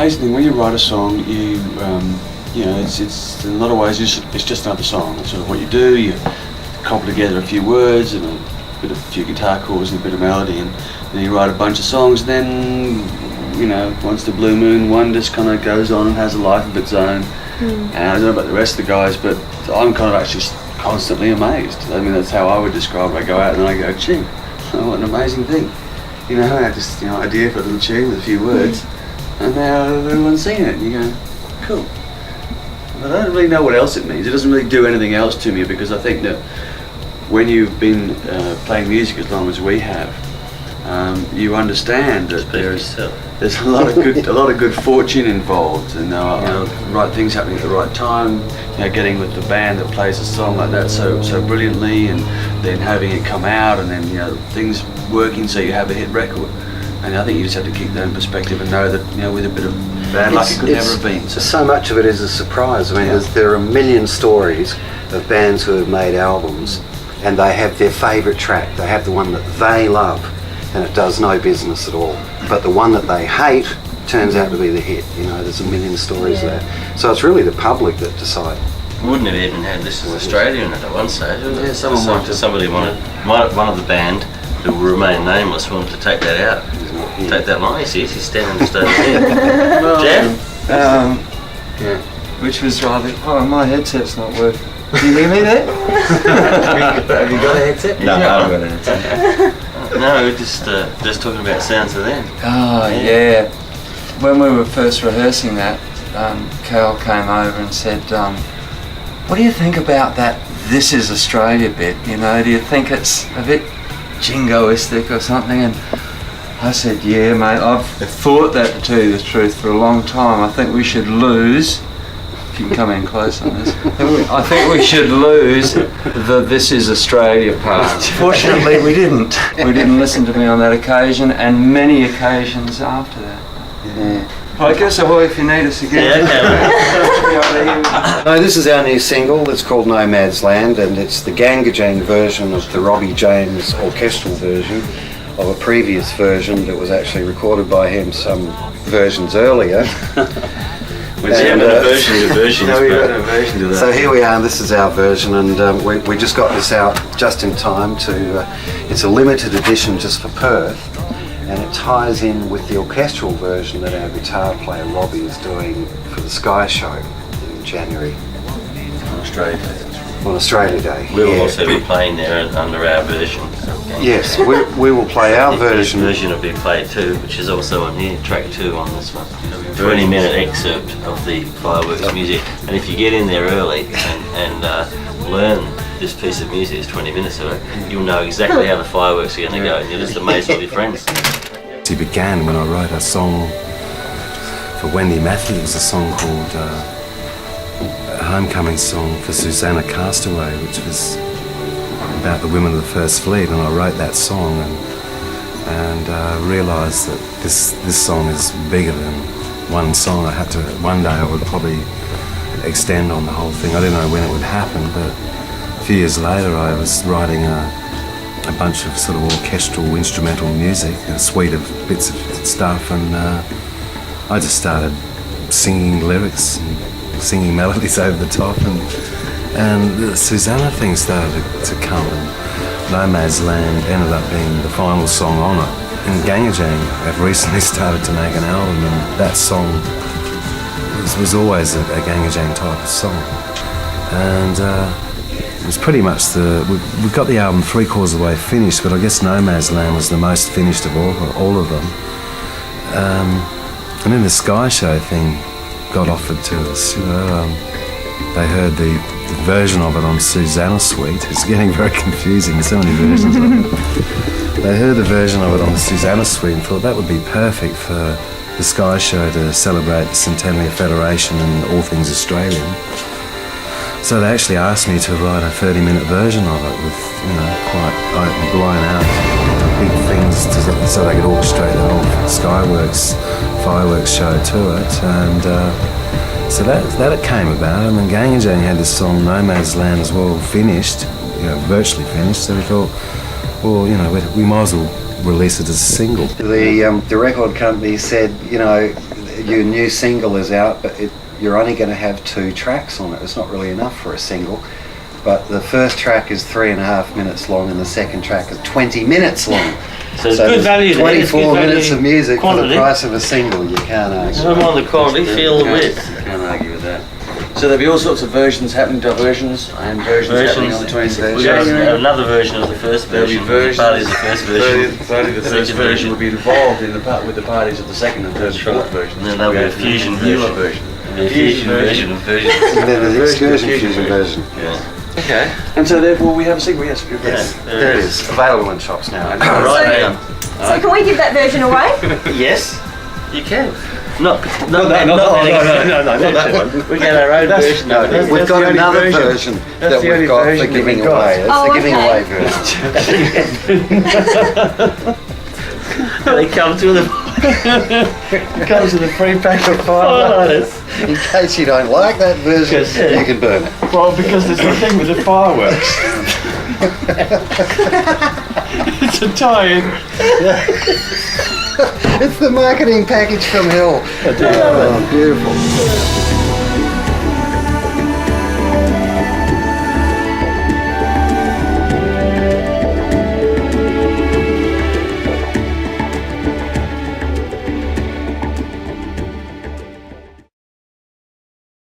amazing thing when you write a song. You know, it's in a lot of ways it's just another song. That's sort of what you do. You cobble together a few words and a few guitar chords and a bit of melody, and then you write a bunch of songs. And then, you know, once the Blue Moon one just kind of goes on and has a life of its own. And I don't know about the rest of the guys, but I'm kind of actually constantly amazed. I mean, that's how I would describe it. I go out and I go, gee, what an amazing thing. You know, I had this idea for a little tune with a few words, and now everyone's singing it. And you go, cool. But I don't really know what else it means. It doesn't really do anything else to me, because I think that when you've been playing music as long as we have, you understand that there's a lot of good fortune involved, and right things happening at the right time. You know, getting with the band that plays a song like that so brilliantly, and then having it come out, and then things working so you have a hit record. And I think you just have to keep that in perspective and know that with a bit of bad luck it could never have been. So much of it is a surprise. I mean, there are a million stories of bands who have made albums, and they have their favourite track. They have the one that they love, and it does no business at all. But the one that they hate turns out to be the hit. You know, there's a million stories there. So it's really the public that decide. Wouldn't have even had This Is Australia in it at one stage. Yeah, somebody wanted, one of the band who will remain nameless wanted to take that out. Take that line. He's standing just over there. Jan? Which was rather... Oh, my headset's not working. Do you hear me there? Have you got a headset? No, I haven't got a headset. No, we're just talking about sounds of them. Oh, yeah. When we were first rehearsing that, Carol came over and said, what do you think about that This Is Australia bit? You know, do you think it's a bit jingoistic or something? And I said, yeah, mate, I've thought that, to tell you the truth, for a long time. I think we should lose, if you can come in close on this, I think we should lose the This Is Australia part. Fortunately, we didn't. We didn't listen to me on that occasion, and many occasions after that. Yeah. I guess I will if you need us again. No, this is our new single. It's called Nomadsland, and it's the GANGgajang version of the Robbie James orchestral version of a previous version that was actually recorded by him some versions earlier. So here we are, this is our version, and we just got this out just in time to, it's a limited edition just for Perth, and it ties in with the orchestral version that our guitar player Robbie is doing for the Sky Show in January. On Australia Day. On Australia Day. We will also be playing there under our version. Yes, we will play our version. This version will be played too, which is also on here, track 2 on this one. 20-minute excerpt of the fireworks music, and if you get in there early and learn this piece of music, it's 20 minutes of it, you'll know exactly how the fireworks are going to go, and you'll just amaze all your friends. It began when I wrote a song for Wendy Matthews, a song called a homecoming song for Susanna Castaway, which was about the women of the First Fleet, and I wrote that song and realised that this song is bigger than one song. One day I would probably extend on the whole thing. I didn't know when it would happen, but a few years later I was writing a bunch of sort of orchestral instrumental music, a suite of bits of stuff, and I just started singing lyrics and singing melodies over the top, and the Susanna thing started to come, and Nomadsland ended up being the final song on it. And GANGgajang have recently started to make an album, and that song was always a GANGgajang type of song. And it was pretty much we got the album 3/4 of the way finished, but I guess Nomadsland was the most finished of all of them. And then the Sky Show thing got offered to us. They heard the version of it on Susanna Suite. It's getting very confusing, there's so many versions of it. They heard the version of it on the Susanna Suite and thought that would be perfect for the Sky Show to celebrate the Centenary of Federation and all things Australian. So they actually asked me to write a 30-minute version of it with, quite blown out big things so they could orchestrate the whole Skyworks fireworks show to it. And so that it came about, and then GANGgajang had this song Nomadsland as well finished, virtually finished, so we thought, well, we might as well release it as a single. The record company said, your new single is out, but you're only going to have 2 tracks on it. It's not really enough for a single. But the first track is 3.5 minutes long, and the second track is 20 minutes long. So it's good value. 24 minutes of music quantity. for the price of a single. You can't argue. I don't mind the quality, feel the width. You can't argue with that. So there'll be all sorts of versions happening, diversions and versions happening on between We're versions. going to have another version of the first There'll be version. versions. Part of the first version. Partly the first Second version will be involved in the part with the parties of the second and third and fourth versions. And then there'll be a fusion newer version. version. A fusion version of versions. And then the excursion Fusion fusion version. Yeah. Okay. And so therefore we have a single. Yes. Yes. There it is. Available in shops now. Right now. So can we give that version away? Yes, you can. Not No, that one. We get our own version. No, That's we've the got only another version. version That's that the we've only got for version that giving we've got. away. It's Oh, the giving okay. away version. They come to the It comes with a free pack of firelighters. In case you don't like that version, you can burn it. Well, because there's the thing with the fireworks. It's a tie-in. It's the marketing package from hell. Oh, beautiful.